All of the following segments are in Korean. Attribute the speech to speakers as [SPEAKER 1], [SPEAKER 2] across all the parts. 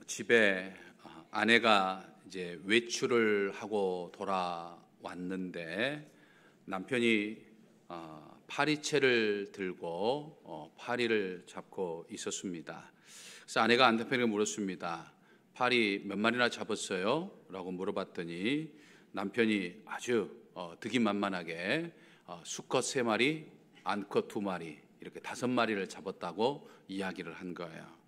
[SPEAKER 1] 집에 아내가 이제 외출을 하고 돌아왔는데 남편이 파리채를 들고 파리를 잡고 있었습니다. 그래서 아내가 남편에게 물었습니다. 파리 몇 마리나 잡았어요? 라고 물어봤더니 남편이 아주 득이만만하게 수컷 3마리, 암컷 2마리 이렇게 5마리를 잡았다고 이야기를 한 거예요.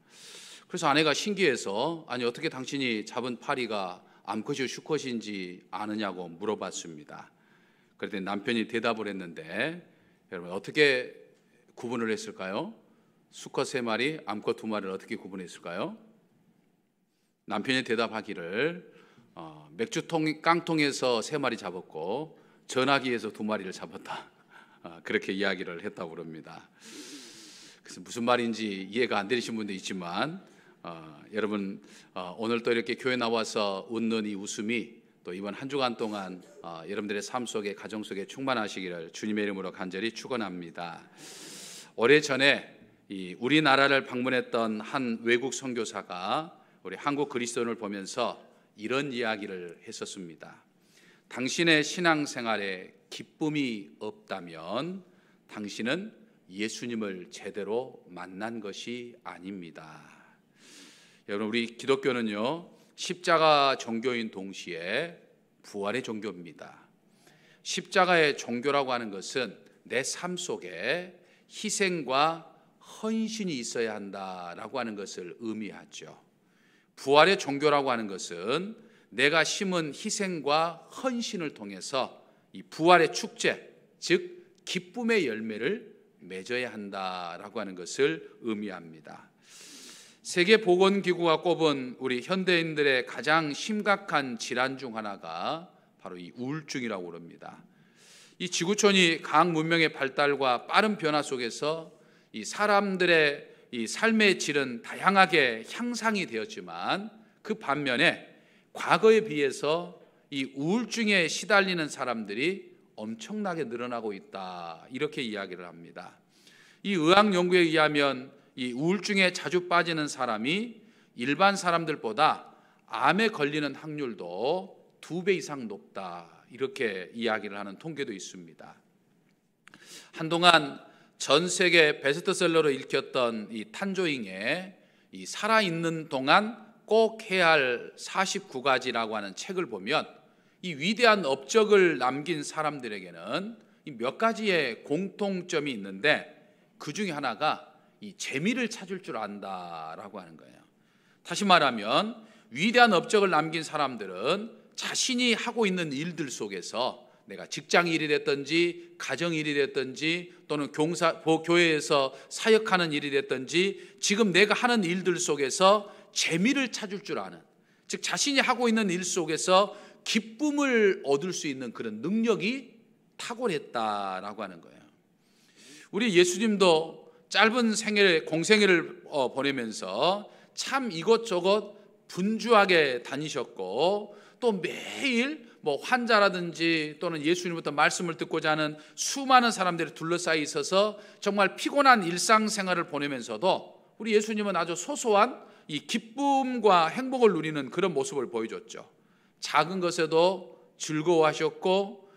[SPEAKER 1] 그래서 아내가 신기해서 아니 어떻게 당신이 잡은 파리가 암컷이 수컷인지 아느냐고 물어봤습니다. 그랬더니 남편이 대답을 했는데 여러분 어떻게 구분을 했을까요? 수컷 3마리, 암컷 2마리를 어떻게 구분했을까요? 남편이 대답하기를 맥주통 깡통에서 3마리 잡았고 전화기에서 2마리를 잡았다. 그렇게 이야기를 했다고 그럽니다. 그래서 무슨 말인지 이해가 안 되시는 분도 있지만 여러분 오늘 또 이렇게 교회 나와서 웃는 이 웃음이 또 이번 한 주간 동안 여러분들의 삶 속에 가정 속에 충만하시기를 주님의 이름으로 간절히 축원합니다. 오래전에 우리나라를 방문했던 한 외국 선교사가 우리 한국 그리스도인을 보면서 이런 이야기를 했었습니다. 당신의 신앙생활에 기쁨이 없다면 당신은 예수님을 제대로 만난 것이 아닙니다. 여러분 우리 기독교는요 십자가 종교인 동시에 부활의 종교입니다. 십자가의 종교라고 하는 것은 내 삶 속에 희생과 헌신이 있어야 한다라고 하는 것을 의미하죠. 부활의 종교라고 하는 것은 내가 심은 희생과 헌신을 통해서 이 부활의 축제, 즉 기쁨의 열매를 맺어야 한다라고 하는 것을 의미합니다. 세계보건기구가 꼽은 우리 현대인들의 가장 심각한 질환 중 하나가 바로 이 우울증이라고 그럽니다. 이 지구촌이 과학 문명의 발달과 빠른 변화 속에서 이 사람들의 이 삶의 질은 다양하게 향상이 되었지만 그 반면에 과거에 비해서 이 우울증에 시달리는 사람들이 엄청나게 늘어나고 있다 이렇게 이야기를 합니다. 이 의학 연구에 의하면 이 우울증에 자주 빠지는 사람이 일반 사람들보다 암에 걸리는 확률도 2배 이상 높다 이렇게 이야기를 하는 통계도 있습니다. 한동안 전 세계 베스트셀러로 읽혔던 이 탄조잉의 이 살아있는 동안 꼭 해야 할 49가지라고 하는 책을 보면 이 위대한 업적을 남긴 사람들에게는 몇 가지의 공통점이 있는데 그 중에 하나가 이 재미를 찾을 줄 안다라고 하는 거예요. 다시 말하면 위대한 업적을 남긴 사람들은 자신이 하고 있는 일들 속에서 내가 직장 일이 됐든지 가정 일이 됐든지 또는 교회에서 사역하는 일이 됐든지 지금 내가 하는 일들 속에서 재미를 찾을 줄 아는, 즉 자신이 하고 있는 일 속에서 기쁨을 얻을 수 있는 그런 능력이 탁월했다라고 하는 거예요. 우리 예수님도 짧은 공생애를 보내면서 참 이것저것 분주하게 다니셨고 또 매일 환자라든지 또는 예수님부터 말씀을 듣고자 하는 수많은 사람들이 둘러싸여 있어서 정말 피곤한 일상생활을 보내면서도 우리 예수님은 아주 소소한 이 기쁨과 행복을 누리는 그런 모습을 보여줬죠. 작은 것에도 즐거워하셨고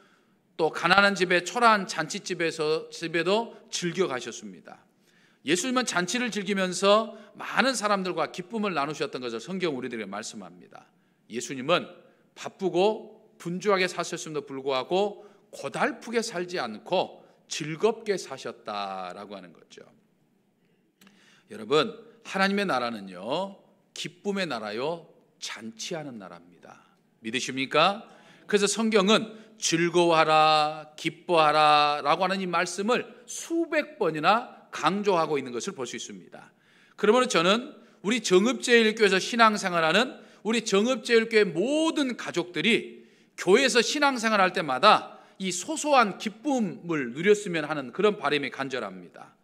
[SPEAKER 1] 또 가난한 집에 초라한 잔치집에도 즐겨 가셨습니다. 예수님은 잔치를 즐기면서 많은 사람들과 기쁨을 나누셨던 것을 성경 우리들에게 말씀합니다. 예수님은 바쁘고 분주하게 사셨음에도 불구하고 고달프게 살지 않고 즐겁게 사셨다라고 하는 거죠. 여러분 하나님의 나라는요 기쁨의 나라요 잔치하는 나라입니다. 믿으십니까? 그래서 성경은 즐거워하라 기뻐하라 라고 하는 이 말씀을 수백 번이나 강조하고 있는 것을 볼 수 있습니다. 그러면 저는 우리 정읍제일교회에서 신앙생활하는 우리 정읍제일교회 모든 가족들이 교회에서 신앙생활할 때마다 이 소소한 기쁨을 누렸으면 하는 그런 바람이 간절합니다.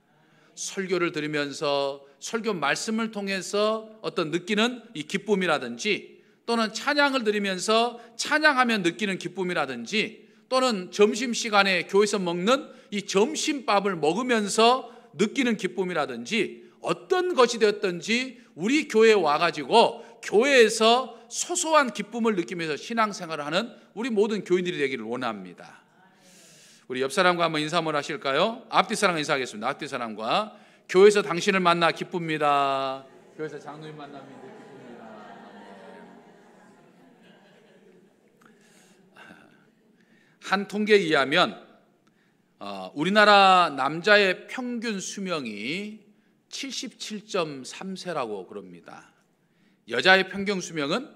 [SPEAKER 1] 설교를 들으면서 설교 말씀을 통해서 어떤 느끼는 이 기쁨이라든지 또는 찬양을 들으면서 찬양하면 느끼는 기쁨이라든지 또는 점심시간에 교회에서 먹는 이 점심밥을 먹으면서 느끼는 기쁨이라든지 어떤 것이 되었든지 우리 교회에 와가지고 교회에서 소소한 기쁨을 느끼면서 신앙생활을 하는 우리 모든 교인들이 되기를 원합니다. 우리 옆 사람과 한번 인사 한번 하실까요? 앞뒤 사람과 인사하겠습니다. 앞뒤 사람과 교회에서 당신을 만나 기쁩니다. 교회에서 장로님 만납니다. 기쁩니다. 한 통계에 의하면 우리나라 남자의 평균 수명이 77.3세라고 그럽니다. 여자의 평균 수명은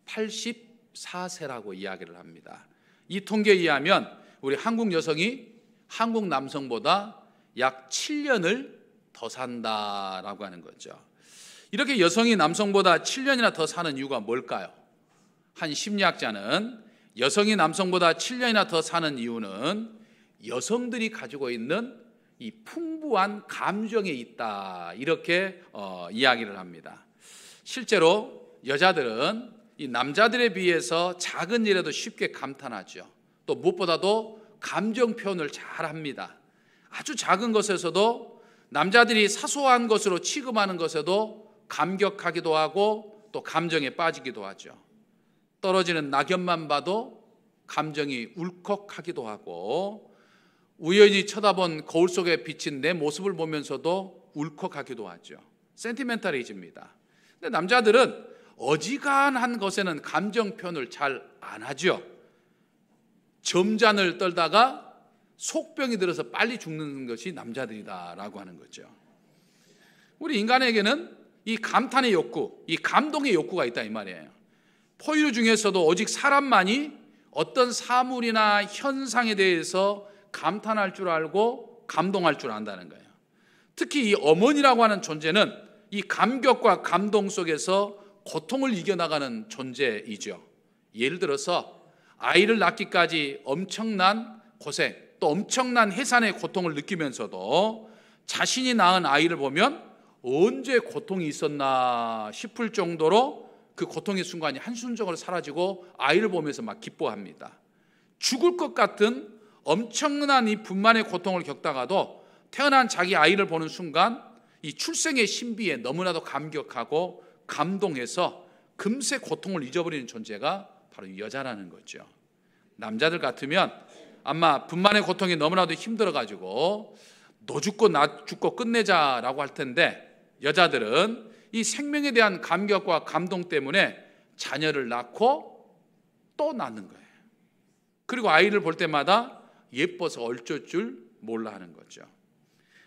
[SPEAKER 1] 84세라고 이야기를 합니다. 이 통계에 의하면 우리 한국 여성이 한국 남성보다 약 7년을 더 산다라고 하는 거죠. 이렇게 여성이 남성보다 7년이나 더 사는 이유가 뭘까요? 한 심리학자는 여성이 남성보다 7년이나 더 사는 이유는 여성들이 가지고 있는 이 풍부한 감정에 있다, 이렇게 이야기를 합니다. 실제로 여자들은 이 남자들에 비해서 작은 일에도 쉽게 감탄하죠. 또 무엇보다도 감정 표현을 잘합니다. 아주 작은 것에서도 남자들이 사소한 것으로 취급하는 것에도 감격하기도 하고 또 감정에 빠지기도 하죠. 떨어지는 낙엽만 봐도 감정이 울컥하기도 하고 우연히 쳐다본 거울 속에 비친 내 모습을 보면서도 울컥하기도 하죠. 센티멘탈해집니다. 근데 남자들은 어지간한 것에는 감정 표현을 잘 안 하죠. 점잔을 떨다가 속병이 들어서 빨리 죽는 것이 남자들이다라고 하는 거죠. 우리 인간에게는 이 감탄의 욕구, 이 감동의 욕구가 있다 이 말이에요. 포유류 중에서도 오직 사람만이 어떤 사물이나 현상에 대해서 감탄할 줄 알고 감동할 줄 안다는 거예요. 특히 이 어머니라고 하는 존재는 이 감격과 감동 속에서 고통을 이겨나가는 존재이죠. 예를 들어서 아이를 낳기까지 엄청난 고생, 또 엄청난 해산의 고통을 느끼면서도 자신이 낳은 아이를 보면 언제 고통이 있었나 싶을 정도로 그 고통의 순간이 한순간으로 사라지고 아이를 보면서 막 기뻐합니다. 죽을 것 같은 엄청난 이 분만의 고통을 겪다가도 태어난 자기 아이를 보는 순간 이 출생의 신비에 너무나도 감격하고 감동해서 금세 고통을 잊어버리는 존재가 바로 여자라는 거죠. 남자들 같으면 아마 분만의 고통이 너무나도 힘들어가지고 너 죽고 나 죽고 끝내자라고 할 텐데, 여자들은 이 생명에 대한 감격과 감동 때문에 자녀를 낳고 또 낳는 거예요. 그리고 아이를 볼 때마다 예뻐서 어쩔 줄 몰라 하는 거죠.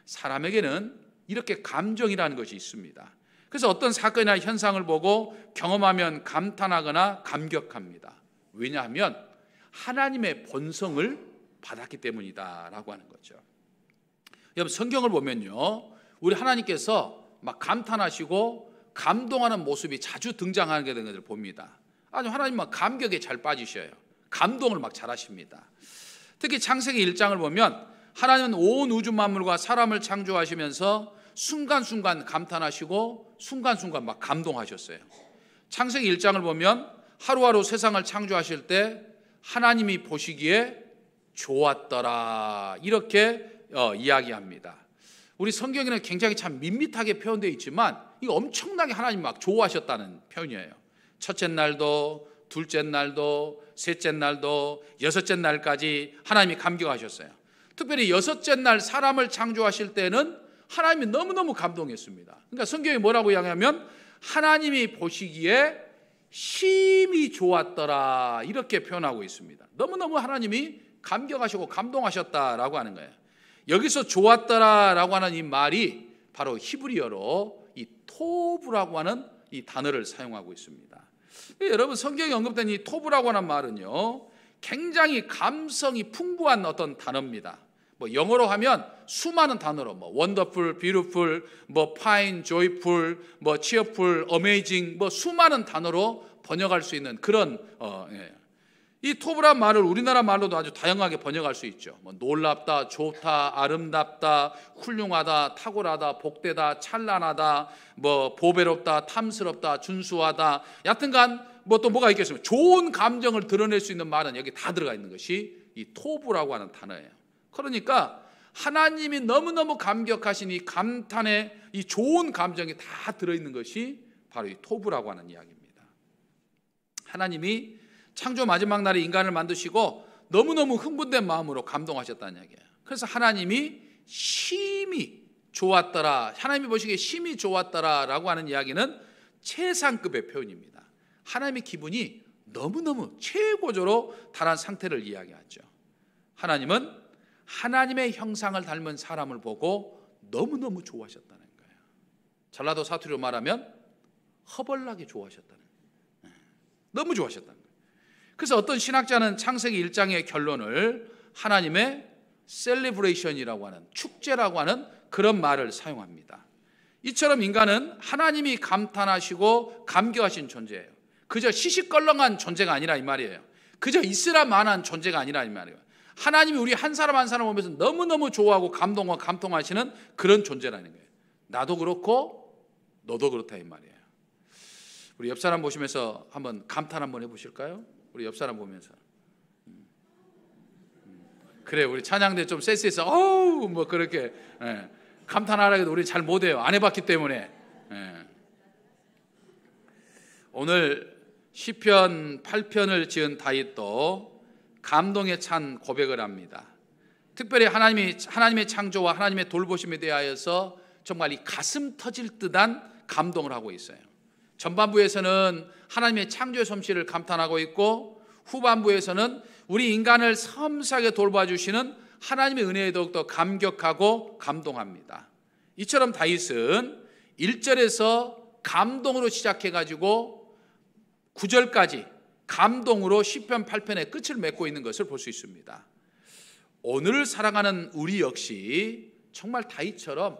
[SPEAKER 1] 사람에게는 이렇게 감정이라는 것이 있습니다. 그래서 어떤 사건이나 현상을 보고 경험하면 감탄하거나 감격합니다. 왜냐하면 하나님의 본성을 받았기 때문이다라고 하는 거죠. 여러분, 성경을 보면요, 우리 하나님께서 막 감탄하시고 감동하는 모습이 자주 등장하게 되는 것을 봅니다. 아주 하나님 막 감격에 잘 빠지셔요. 감동을 막 잘하십니다. 특히 창세기 1장을 보면 하나님은 온 우주 만물과 사람을 창조하시면서 순간순간 감탄하시고 순간순간 막 감동하셨어요. 창세기 1장을 보면 하루하루 세상을 창조하실 때 하나님이 보시기에 좋았더라, 이렇게 이야기합니다. 우리 성경에는 굉장히 참 밋밋하게 표현되어 있지만 이 엄청나게 하나님 막 좋아하셨다는 표현이에요. 첫째 날도 둘째 날도 셋째 날도 여섯째 날까지 하나님이 감격하셨어요. 특별히 여섯째 날 사람을 창조하실 때는 하나님이 너무너무 감동했습니다. 그러니까 성경이 뭐라고 이야기하면 하나님이 보시기에 심히 좋았더라, 이렇게 표현하고 있습니다. 너무너무 하나님이 감격하시고 감동하셨다라고 하는 거예요. 여기서 좋았더라라고 하는 이 말이 바로 히브리어로 이 토브라고 하는 이 단어를 사용하고 있습니다. 여러분, 성경에 언급된 이 토브라고 하는 말은요, 굉장히 감성이 풍부한 어떤 단어입니다. 뭐 영어로 하면 수많은 단어로 뭐 wonderful, beautiful, 뭐 fine, joyful, 뭐 cheerful, amazing, 뭐 수많은 단어로 번역할 수 있는 그런 이 토브란 말을 우리나라 말로도 아주 다양하게 번역할 수 있죠. 뭐 놀랍다, 좋다, 아름답다, 훌륭하다, 탁월하다, 복되다, 찬란하다, 뭐 보배롭다, 탐스럽다, 준수하다. 여튼간 뭐 또 뭐가 있겠습니까? 좋은 감정을 드러낼 수 있는 말은 여기 다 들어가 있는 것이 이 토브라고 하는 단어예요. 그러니까 하나님이 너무너무 감격하신 이 감탄의 이 좋은 감정이 다 들어있는 것이 바로 이 토부라고 하는 이야기입니다. 하나님이 창조 마지막 날에 인간을 만드시고 너무너무 흥분된 마음으로 감동하셨다는 이야기예요. 그래서 하나님이 심히 좋았더라, 하나님이 보시기에 심히 좋았더라라고 하는 이야기는 최상급의 표현입니다. 하나님의 기분이 너무너무 최고조로 달한 상태를 이야기하죠. 하나님은 하나님의 형상을 닮은 사람을 보고 너무너무 좋아하셨다는 거예요. 전라도 사투리로 말하면 허벌나게 좋아하셨다는 거예요. 너무 좋아하셨다는 거예요. 그래서 어떤 신학자는 창세기 1장의 결론을 하나님의 셀리브레이션이라고 하는, 축제라고 하는 그런 말을 사용합니다. 이처럼 인간은 하나님이 감탄하시고 감격하신 존재예요. 그저 시시껄렁한 존재가 아니라 이 말이에요. 그저 있으라만한 존재가 아니라 이 말이에요. 하나님이 우리 한 사람 한 사람 보면서 너무너무 좋아하고 감동과 감통하시는 그런 존재라는 거예요. 나도 그렇고 너도 그렇다 이 말이에요. 우리 옆 사람 보시면서 한번 감탄 한번 해보실까요? 우리 옆 사람 보면서. 그래, 우리 찬양대 좀 센스있어. 어우, 뭐 그렇게 감탄하라 해도 우리 잘 못해요. 안 해봤기 때문에. 오늘 시편 8편을 지은 다윗도 감동에 찬 고백을 합니다. 특별히 하나님의 창조와 하나님의 돌보심에 대하여서 정말 이 가슴 터질 듯한 감동을 하고 있어요. 전반부에서는 하나님의 창조의 솜씨를 감탄하고 있고, 후반부에서는 우리 인간을 섬세하게 돌봐주시는 하나님의 은혜에 더욱더 감격하고 감동합니다. 이처럼 다윗은 1절에서 감동으로 시작해가지고 9절까지 감동으로 시편 8편의 끝을 맺고 있는 것을 볼 수 있습니다. 오늘 살아가는 우리 역시 정말 다윗처럼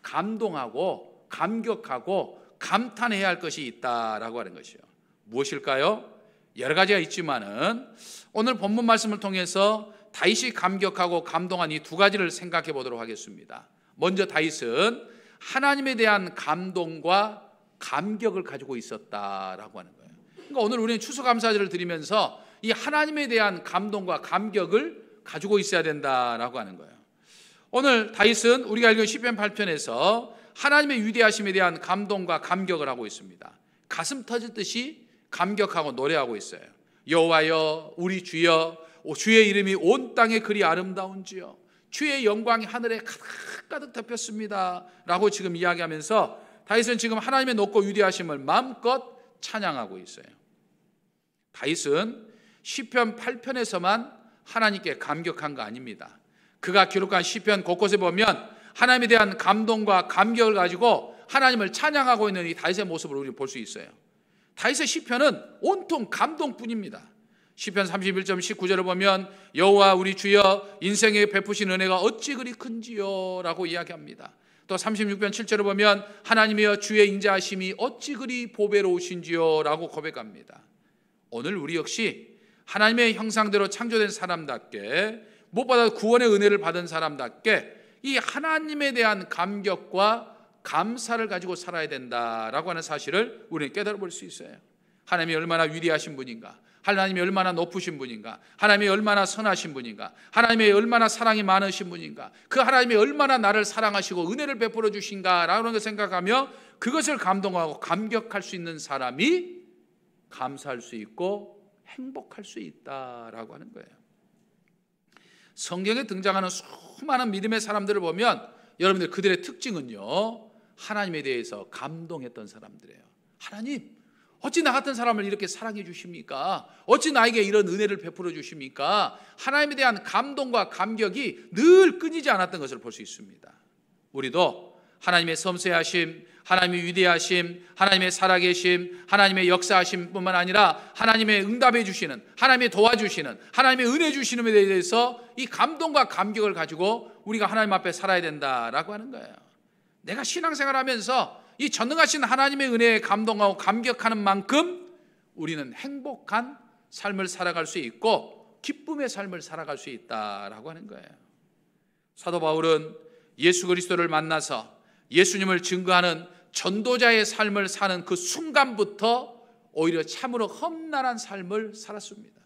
[SPEAKER 1] 감동하고 감격하고 감탄해야 할 것이 있다라고 하는 것이요. 무엇일까요? 여러 가지가 있지만은 오늘 본문 말씀을 통해서 다윗이 감격하고 감동한 이 두 가지를 생각해 보도록 하겠습니다. 먼저 다윗은 하나님에 대한 감동과 감격을 가지고 있었다라고 하는 거예요. 그러니까 오늘 우리는 추수감사절을 드리면서 이 하나님에 대한 감동과 감격을 가지고 있어야 된다라고 하는 거예요. 오늘 다윗은 우리가 읽은 시편 8편에서 하나님의 위대하심에 대한 감동과 감격을 하고 있습니다. 가슴 터질 듯이 감격하고 노래하고 있어요. 여호와여, 우리 주여, 주의 이름이 온 땅에 그리 아름다운지요, 주의 영광이 하늘에 가득 덮였습니다 라고 지금 이야기하면서 다윗은 지금 하나님의 높고 위대하심을 마음껏 찬양하고 있어요. 다윗은 시편 8편에서만 하나님께 감격한 거 아닙니다. 그가 기록한 시편 곳곳에 보면 하나님에 대한 감동과 감격을 가지고 하나님을 찬양하고 있는 이 다윗의 모습을 우리는 볼 수 있어요. 다윗의 시편은 온통 감동뿐입니다. 시편 31점 19절을 보면 여호와 우리 주여, 인생에 베푸신 은혜가 어찌 그리 큰지요 라고 이야기합니다. 또 36편 7절을 보면 하나님이여, 주의 인자하심이 어찌 그리 보배로우신지요 라고 고백합니다. 오늘 우리 역시 하나님의 형상대로 창조된 사람답게, 무엇보다 구원의 은혜를 받은 사람답게 이 하나님에 대한 감격과 감사를 가지고 살아야 된다라고 하는 사실을 우리는 깨달아 볼 수 있어요. 하나님이 얼마나 위대하신 분인가, 하나님이 얼마나 높으신 분인가, 하나님이 얼마나 선하신 분인가, 하나님이 얼마나 사랑이 많으신 분인가, 그 하나님이 얼마나 나를 사랑하시고 은혜를 베풀어 주신가라는 것을 생각하며 그것을 감동하고 감격할 수 있는 사람이 감사할 수 있고 행복할 수 있다라고 하는 거예요. 성경에 등장하는 수많은 믿음의 사람들을 보면 여러분들 그들의 특징은요, 하나님에 대해서 감동했던 사람들이에요. 하나님, 어찌 나 같은 사람을 이렇게 사랑해 주십니까? 어찌 나에게 이런 은혜를 베풀어 주십니까? 하나님에 대한 감동과 감격이 늘 끊이지 않았던 것을 볼 수 있습니다. 우리도 하나님의 섬세하심, 하나님의 위대하심, 하나님의 살아계심, 하나님의 역사하심 뿐만 아니라 하나님의 응답해 주시는, 하나님의 도와주시는, 하나님의 은혜 주시는 데 대해서 이 감동과 감격을 가지고 우리가 하나님 앞에 살아야 된다라고 하는 거예요. 내가 신앙생활하면서 이 전능하신 하나님의 은혜에 감동하고 감격하는 만큼 우리는 행복한 삶을 살아갈 수 있고 기쁨의 삶을 살아갈 수 있다라고 하는 거예요. 사도 바울은 예수 그리스도를 만나서 예수님을 증거하는 전도자의 삶을 사는 그 순간부터 오히려 참으로 험난한 삶을 살았습니다.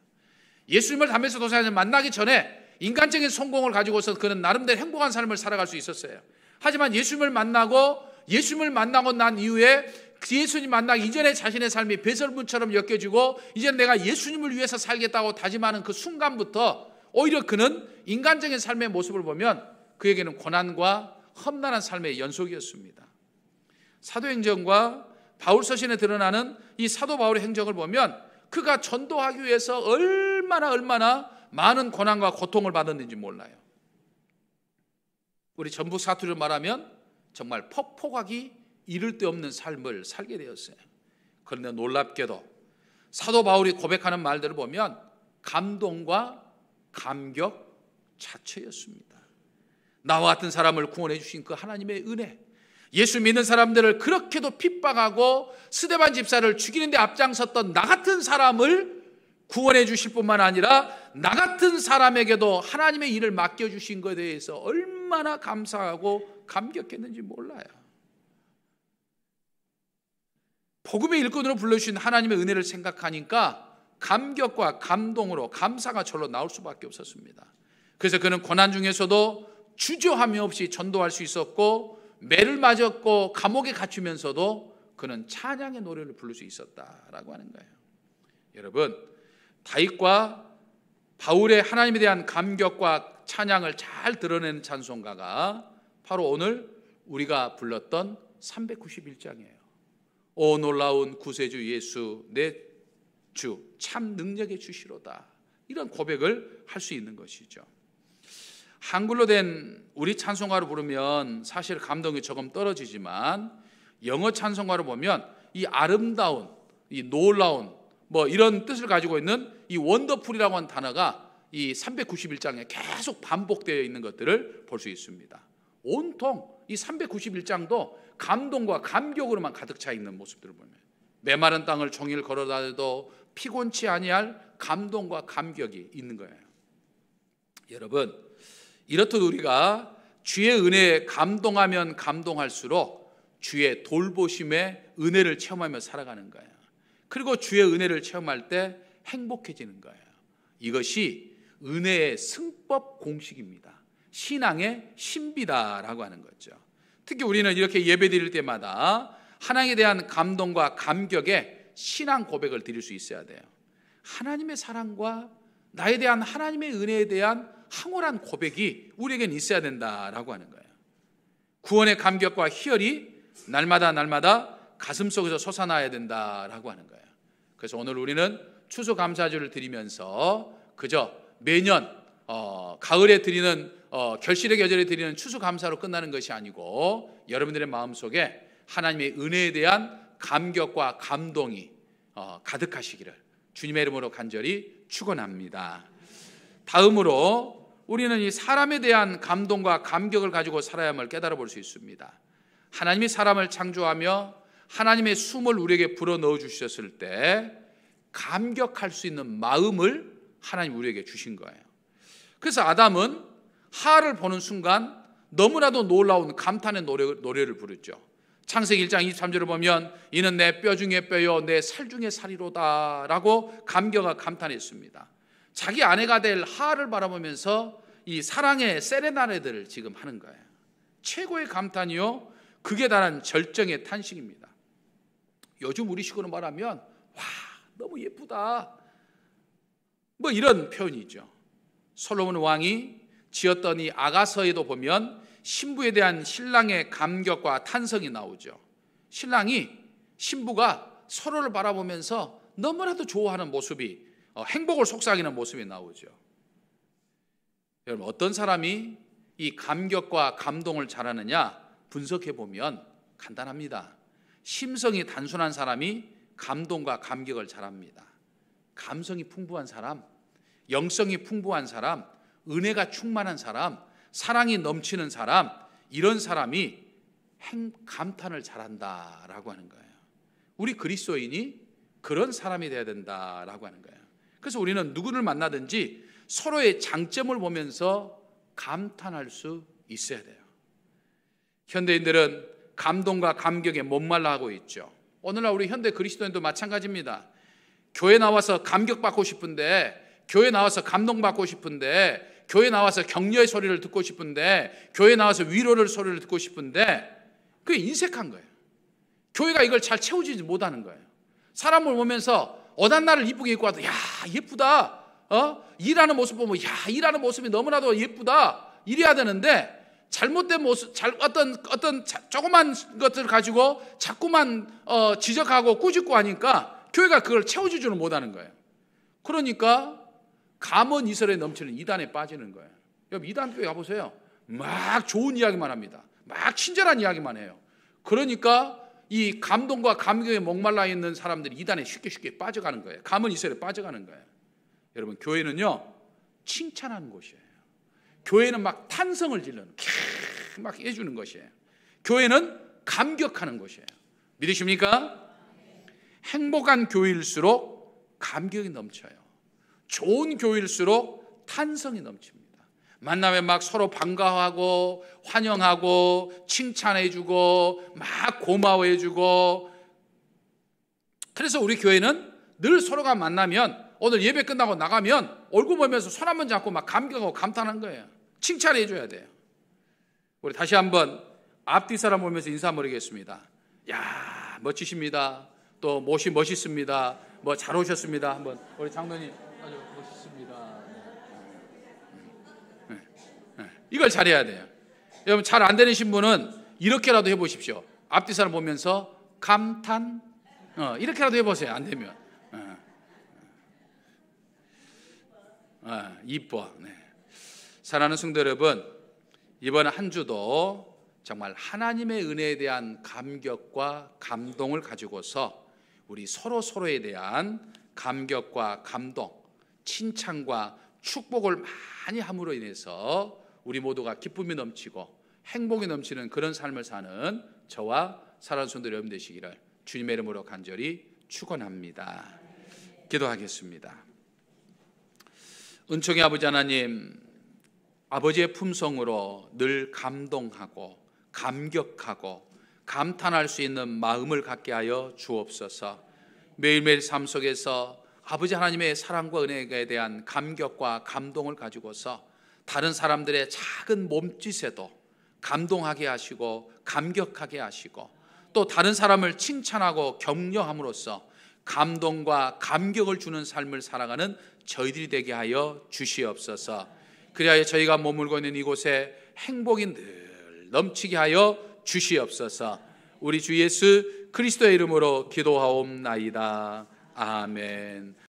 [SPEAKER 1] 예수님을 담에서 도사를 만나기 전에 인간적인 성공을 가지고서 그는 나름대로 행복한 삶을 살아갈 수 있었어요. 하지만 예수님을 만나고 난 이후에 예수님 만나 이전에 자신의 삶이 배설물처럼 엮여지고 이제 내가 예수님을 위해서 살겠다고 다짐하는 그 순간부터 오히려 그는 인간적인 삶의 모습을 보면 그에게는 고난과 험난한 삶의 연속이었습니다. 사도행전과 바울 서신에 드러나는 이 사도 바울의 행적을 보면 그가 전도하기 위해서 얼마나 많은 고난과 고통을 받았는지 몰라요. 우리 전북 사투리로 말하면 정말 퍽퍽하기 이를 데 없는 삶을 살게 되었어요. 그런데 놀랍게도 사도 바울이 고백하는 말들을 보면 감동과 감격 자체였습니다. 나와 같은 사람을 구원해 주신 그 하나님의 은혜, 예수 믿는 사람들을 그렇게도 핍박하고 스데반 집사를 죽이는 데 앞장섰던 나 같은 사람을 구원해 주실 뿐만 아니라 나 같은 사람에게도 하나님의 일을 맡겨주신 것에 대해서 얼마나 감사하고 감격했는지 몰라요. 복음의 일꾼으로 불러주신 하나님의 은혜를 생각하니까 감격과 감동으로 감사가 절로 나올 수밖에 없었습니다. 그래서 그는 고난 중에서도 주저함이 없이 전도할 수 있었고 매를 맞았고 감옥에 갇히면서도 그는 찬양의 노래를 부를 수 있었다라고 하는 거예요. 여러분, 다윗과 바울의 하나님에 대한 감격과 찬양을 잘 드러내는 찬송가가 바로 오늘 우리가 불렀던 391장이에요. 오 놀라운 구세주 예수 내 주 참 능력의 주시로다. 이런 고백을 할 수 있는 것이죠. 한글로 된 우리 찬송가로 부르면 사실 감동이 조금 떨어지지만 영어 찬송가로 보면 이 아름다운, 이 놀라운 뭐 이런 뜻을 가지고 있는 이 원더풀이라고 하는 단어가 이 391장에 계속 반복되어 있는 것들을 볼 수 있습니다. 온통 이 391장도 감동과 감격으로만 가득 차 있는 모습들을 보면 메마른 땅을 종일 걸어다녀도 피곤치 아니할 감동과 감격이 있는 거예요. 여러분, 이렇듯 우리가 주의 은혜에 감동하면 감동할수록 주의 돌보심의 은혜를 체험하며 살아가는 거예요. 그리고 주의 은혜를 체험할 때 행복해지는 거예요. 이것이 은혜의 승법 공식입니다. 신앙의 신비다라고 하는 거죠. 특히 우리는 이렇게 예배 드릴 때마다 하나님에 대한 감동과 감격에 신앙 고백을 드릴 수 있어야 돼요. 하나님의 사랑과 나에 대한 하나님의 은혜에 대한 황홀한 고백이 우리에겐 있어야 된다라고 하는 거예요. 구원의 감격과 희열이 날마다 가슴속에서 솟아나야 된다라고 하는 거예요. 그래서 오늘 우리는 추수감사주를 드리면서 그저 매년 가을에 드리는 결실의 계절에 드리는 추수감사로 끝나는 것이 아니고 여러분들의 마음속에 하나님의 은혜에 대한 감격과 감동이 가득하시기를 주님의 이름으로 간절히 축원합니다. 다음으로 우리는 이 사람에 대한 감동과 감격을 가지고 살아야함을 깨달아 볼 수 있습니다. 하나님이 사람을 창조하며 하나님의 숨을 우리에게 불어넣어 주셨을 때 감격할 수 있는 마음을 하나님 우리에게 주신 거예요. 그래서 아담은 하를 보는 순간 너무나도 놀라운 감탄의 노래를 부르죠. 창세기 1장 23절을 보면 이는 내 뼈 중에 뼈요 내 살 중에 살이로다 라고 감격과 감탄했습니다. 자기 아내가 될 하를 바라보면서 이 사랑의 세레나데를 지금 하는 거예요. 최고의 감탄이요 극에 달한 절정의 탄식입니다. 요즘 우리 식으로 말하면 와 너무 예쁘다 뭐 이런 표현이죠. 솔로몬 왕이 지었던 이 아가서에도 보면 신부에 대한 신랑의 감격과 탄성이 나오죠. 신부가 서로를 바라보면서 너무나도 좋아하는 모습이 행복을 속삭이는 모습이 나오죠. 여러분 어떤 사람이 이 감격과 감동을 잘하느냐 분석해 보면 간단합니다. 심성이 단순한 사람이 감동과 감격을 잘합니다. 감성이 풍부한 사람, 영성이 풍부한 사람, 은혜가 충만한 사람, 사랑이 넘치는 사람, 이런 사람이 감탄을 잘한다라고 하는 거예요. 우리 그리스도인이 그런 사람이 되어야 된다라고 하는 거예요. 그래서 우리는 누구를 만나든지 서로의 장점을 보면서 감탄할 수 있어야 돼요. 현대인들은 감동과 감격에 목말라 하고 있죠. 오늘날 우리 현대 그리스도인도 마찬가지입니다. 교회 나와서 감격받고 싶은데, 교회 나와서 감동받고 싶은데, 교회 나와서 격려의 소리를 듣고 싶은데, 교회 나와서 위로를 소리를 듣고 싶은데 그게 인색한 거예요. 교회가 이걸 잘 채워주지 못하는 거예요. 사람을 보면서 어떤 날을 이쁘게 입고 와도 야 예쁘다, 일하는 모습 보면 야 일하는 모습이 너무나도 예쁘다 이래야 되는데, 잘못된 모습, 어떤 조그만 것들 가지고 자꾸만 지적하고 꾸짖고 하니까 교회가 그걸 채워주지는 못하는 거예요. 그러니까 감언 이설에 넘치는 이단에 빠지는 거예요. 여러분 이단 교회 가보세요. 막 좋은 이야기만 합니다. 막 친절한 이야기만 해요. 그러니까 이 감동과 감격에 목말라 있는 사람들이 이단에 쉽게 빠져가는 거예요. 감언 이설에 빠져가는 거예요. 여러분 교회는요 칭찬하는 곳이에요. 교회는 막 탄성을 질르는, 막 해주는 것이에요. 교회는 감격하는 곳이에요. 믿으십니까? 행복한 교회일수록 감격이 넘쳐요. 좋은 교회일수록 탄성이 넘칩니다. 만나면 막 서로 반가워하고 환영하고 칭찬해주고 막 고마워해주고. 그래서 우리 교회는 늘 서로가 만나면, 오늘 예배 끝나고 나가면 얼굴 보면서 손 한번 잡고 막 감격하고 감탄한 거예요. 칭찬해 줘야 돼요. 우리 다시 한번 앞뒤 사람 보면서 인사 한번 드리겠습니다. 야 멋지십니다. 또 못이 멋있습니다. 뭐 잘 오셨습니다. 한번 우리 장로님 아주 멋있습니다. 이걸 잘해야 돼요. 여러분 잘 안 되는 신분은 이렇게라도 해보십시오. 앞뒤 사람 보면서 감탄, 이렇게라도 해보세요. 안 되면 이뻐. 네. 사랑하는 성도 여러분, 이번 한 주도 정말 하나님의 은혜에 대한 감격과 감동을 가지고서 우리 서로에 대한 감격과 감동, 칭찬과 축복을 많이 함으로 인해서 우리 모두가 기쁨이 넘치고 행복이 넘치는 그런 삶을 사는 저와 사랑하는 성도 여러분 되시기를 주님의 이름으로 간절히 축원합니다. 기도하겠습니다. 은총의 아버지 하나님, 아버지의 품성으로 늘 감동하고 감격하고 감탄할 수 있는 마음을 갖게 하여 주옵소서. 매일매일 삶 속에서 아버지 하나님의 사랑과 은혜에 대한 감격과 감동을 가지고서 다른 사람들의 작은 몸짓에도 감동하게 하시고 감격하게 하시고, 또 다른 사람을 칭찬하고 격려함으로써 감동과 감격을 주는 삶을 살아가는 저희들이 되게 하여 주시옵소서. 그리하여 저희가 머물고 있는 이곳에 행복이 늘 넘치게 하여 주시옵소서. 우리 주 예수 그리스도의 이름으로 기도하옵나이다. 아멘.